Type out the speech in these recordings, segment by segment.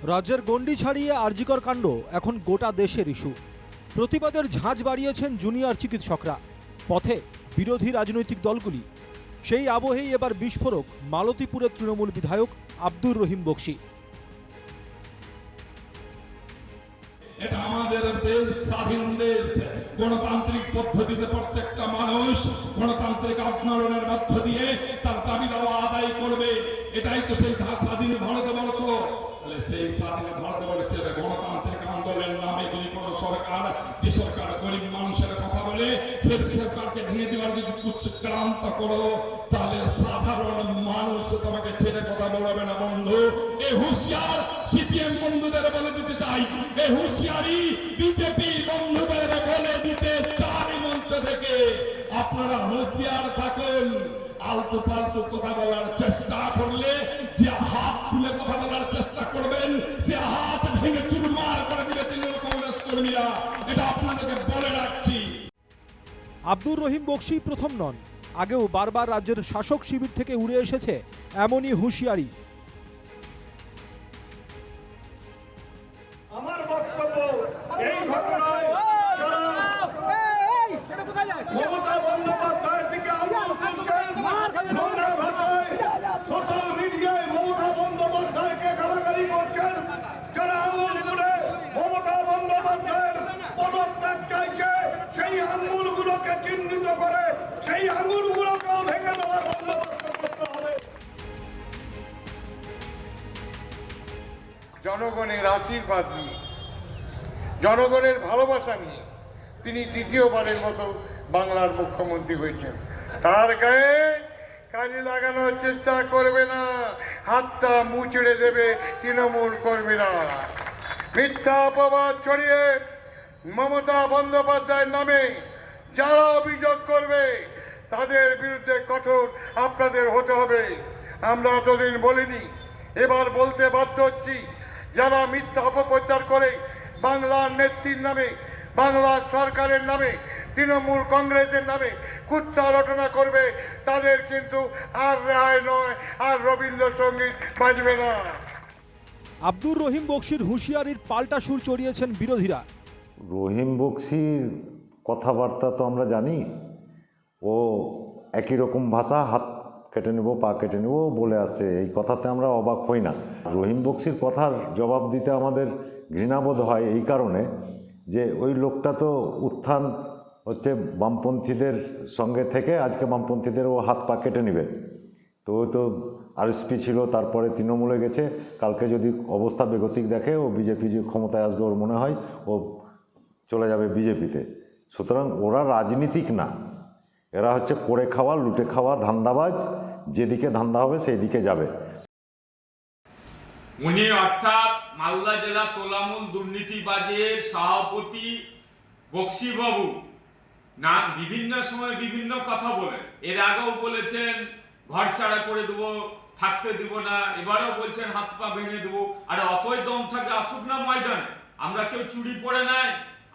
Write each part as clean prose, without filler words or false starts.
রাজ্যের গণ্ডি ছাড়িয়ে আরজিকর কাণ্ড এখন গোটা দেশের ইস্যু। প্রতিবাদের ঝাঁঝ বাড়িয়েছেন জুনিয়র চিকিৎসকরা, পথে বিরোধী রাজনৈতিক দলগুলি। সেই আবহেই এবার বিস্ফোরক মালতীপুরের তৃণমূল বিধায়ক আব্দুর রহিম বক্সী। এটা আমাদের দেশ, স্বাধীন দেশ। গণতান্ত্রিক পদ্ধতিতে প্রত্যেকটা মানুষ গণতান্ত্রিক আন্দোলনের মধ্য দিয়ে তার দাবি দাওয়া আদায় করবে। এটাই তো সেই স্বাধীন ভারতবর্ষ। সেই স্বাধীন ভারতবর্ষের গণতান্ত্রিক আন্দোলনের নামে যদি কোন সরকার, যে সরকার গরিব মানুষের কথা বলে, সেই সরকারকে ভেঙে দেওয়ার যদি কুচক্রান্ত করো, তাহলে সাধারণ মানুষ তোমাকে ছেড়ে কথা বলবে না বন্ধু। এই হুঁশিয়ার সিপিএম বন্ধুদের বলে দিতে চাই, এই হুঁশিয়ারি বিজেপি বন্ধুদের বলে দিতে চাই মঞ্চ থেকে। আপনারা হুঁশিয়ার থাকুন। আলতু পাল্টু কথা বলার চেষ্টা করলে, যে হাত তুলে কথা বলার চেষ্টা করবেন, সে হাত ভেঙে চুরমার করে দিবে তৃণমূল কংগ্রেস কর্মীরা। এটা আপনাদেরকে বলে রাখছি। আব্দুর রহিম বক্সী প্রথম নন, আগেও বারবার রাজ্যের শাসক শিবির থেকে উড়ে এসেছে এমনই হুঁশিয়ারি। আমার বক্তব্য এই ঘটনায় মমতা বন্দ্যোপাধ্যায়ের দিকে আঙুল তুলছেন, নোংরা ভাষায় সোশ্যাল মিডিয়ায় মমতা বন্দ্যোপাধ্যায়কে গালাগালি করছেন, যারা আঙুল তুলে মমতা বন্দ্যোপাধ্যায়ের পদত্যাগ চাইছে, সেই আঙুলগুলোকে চিহ্নিত করে সেই আঙুলগুলোকেও ভেঙে দেওয়ার বন্দোবস্ত করতে হবে। জনগণের আশীর্বাদ নিয়ে, জনগণের ভালোবাসা নিয়ে তিনি তৃতীয়বারের মতো বাংলার মুখ্যমন্ত্রী হয়েছেন। তার গায়ে কালি লাগানোর চেষ্টা করবে না, হাতটা মুচড়ে দেবে তৃণমূল কর্মীরা। মিথ্যা অপবাদ ছড়িয়ে মমতা বন্দ্যোপাধ্যায়ের নামে যারা অভিযোগ করবে, তাদের বিরুদ্ধে কঠোর আপনাদের হতে হবে। আমরা এতদিন বলিনি, এবার বলতে বাধ্য হচ্ছি। যারা মিথ্যা অপপ্রচার করে বাংলার নেত্রীর নামে, বাংলার সরকারের নামে, তৃণমূল কংগ্রেসের নামে কুৎসা রটনা করবে, তাদের কিন্তু আর রেহাই নয়, আর রবীন্দ্রসঙ্গীত বাজবে না। আব্দুর রহিম বক্সীর হুঁশিয়ারির পাল্টা সুর চড়িয়েছেন বিরোধীরা। রহিম বক্সীর কথাবার্তা তো আমরা জানি, ও একই রকম ভাষা, হাত কেটে নেব, পা কেটে নেব বলে আসে। এই কথাতে আমরা অবাক হই না। রহিম বক্সীর কথার জবাব দিতে আমাদের ঘৃণাবোধ হয় এই কারণে যে ওই লোকটা তো উত্থান হচ্ছে বামপন্থীদের সঙ্গে থেকে আজকে বামপন্থীদের ও হাত পা কেটে নেবে। তো ও তো আরএসপি ছিল, তারপরে তৃণমূলে গেছে। কালকে যদি অবস্থা বেগতিক দেখে, ও বিজেপি যে ক্ষমতায় আসবে, ওর মনে হয় ও চলে যাবে বিজেপিতে। সুতরাং ওরা রাজনীতিক না, এরা হচ্ছে করে খাওয়া, লুটে খাওয়া ধান্দাবাজ। যেদিকে ধান্দা হবে সেই দিকে যাবে। উনি অর্থাৎ মালদা জেলা তোলামূল দুর্নীতিবাজের সভাপতি বক্সীবাবু না, বিভিন্ন সময় বিভিন্ন কথা বলেন। এর আগেও বলেছেন ঘর ছাড়া করে দেবো, থাকতে দিব না, এবারেও বলছেন হাত পা ভেঙে দেবো। আর অতই দম থাকে আসুক না ময়দানে, আমরা কেউ চুরি পড়ে নাই।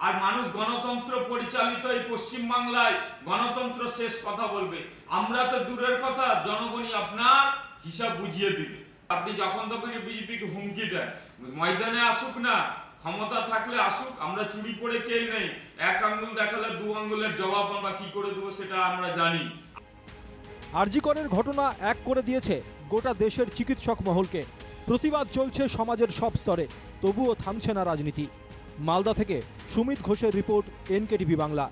আর মানুষ গণতন্ত্র পরিচালিত এই পশ্চিম বাংলায় গণতন্ত্র শেষ কথা বলবে। আমরা তো দূরের কথা, জনগণই আপনার হিসাব বুঝিয়ে দিবে। আপনি যখন তখনই বিজেপিকে হুমকি দেন, ময়দানে আসুক না, ক্ষমতা থাকলে আসুক, আমরা চুরি করে কেউ নেই। এক আঙ্গুল দেখালে দু আঙ্গুলের জবাব আমরা কি করে দেবো সেটা আমরা জানি। আরজিকরের ঘটনা এক করে দিয়েছে গোটা দেশের চিকিৎসক মহলকে। প্রতিবাদ চলছে সমাজের সব স্তরে, তবুও থামছে না রাজনীতি। মালদা থেকে সুমিত ঘোষের রিপোর্ট, NKTV বাংলা।